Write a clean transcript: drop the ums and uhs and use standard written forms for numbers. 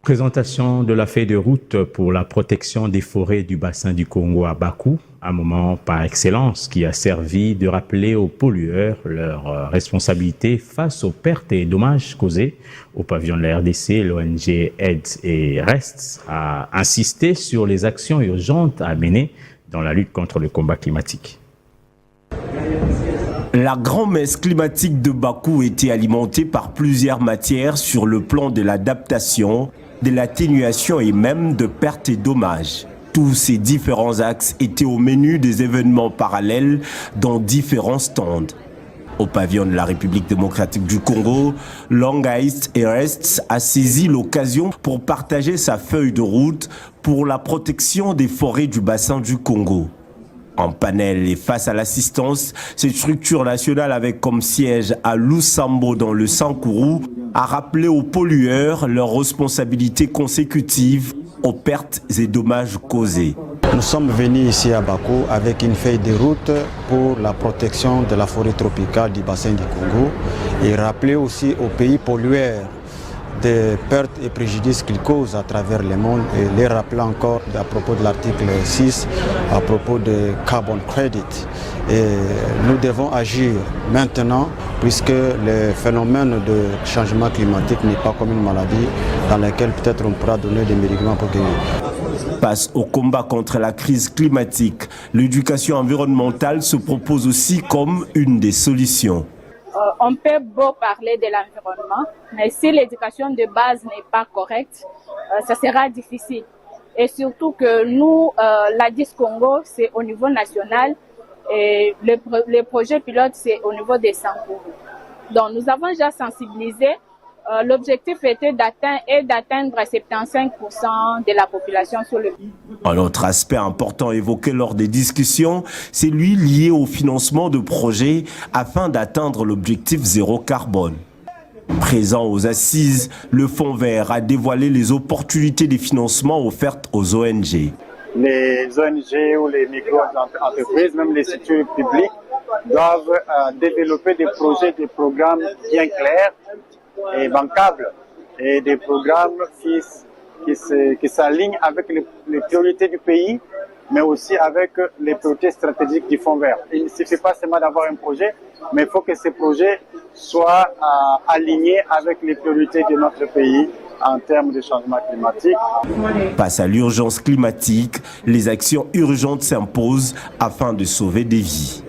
Présentation de la feuille de route pour la protection des forêts du bassin du Congo à Bakou, un moment par excellence qui a servi de rappeler aux pollueurs leurs responsabilités face aux pertes et dommages causés au pavillon de la RDC. L'ONG AIDS et REST a insisté sur les actions urgentes à mener dans la lutte contre le combat climatique. La grand-messe climatique de Bakou était alimentée par plusieurs matières sur le plan de l'adaptation, de l'atténuation et même de pertes et dommages. Tous ces différents axes étaient au menu des événements parallèles dans différents stands. Au pavillon de la République démocratique du Congo, l'ONG et REST a saisi l'occasion pour partager sa feuille de route pour la protection des forêts du bassin du Congo. En panel et face à l'assistance, cette structure nationale avec comme siège à Lusambo dans le Sankourou a rappelé aux pollueurs leurs responsabilités consécutives aux pertes et dommages causés. Nous sommes venus ici à Bakou avec une feuille de route pour la protection de la forêt tropicale du bassin du Congo et rappeler aussi aux pays pollueurs des pertes et préjudices qu'ils causent à travers le monde et les rappeler encore à propos de l'article 6, à propos de carbon credit. Et nous devons agir maintenant puisque le phénomène de changement climatique n'est pas comme une maladie dans laquelle peut-être on pourra donner des médicaments pour guérir. Face au combat contre la crise climatique, l'éducation environnementale se propose aussi comme une des solutions. On peut beau parler de l'environnement, mais si l'éducation de base n'est pas correcte, ça sera difficile. Et surtout que nous, l'ADIS Congo, c'est au niveau national et le projet pilote, c'est au niveau des Sankourou. Donc nous avons déjà sensibilisé. L'objectif était d'atteindre 75% de la population sur le pays. Un autre aspect important évoqué lors des discussions, c'est lui lié au financement de projets afin d'atteindre l'objectif zéro carbone. Présent aux assises, le Fonds vert a dévoilé les opportunités de financement offertes aux ONG. Les ONG ou les micro-entreprises, même les structures publiques, doivent développer des projets, des programmes bien clairs et bancables et des programmes qui s'alignent avec les priorités du pays, mais aussi avec les priorités stratégiques du Fonds vert. Il ne suffit pas seulement d'avoir un projet, mais il faut que ces projets soient alignés avec les priorités de notre pays en termes de changement climatique. Face à l'urgence climatique, les actions urgentes s'imposent afin de sauver des vies.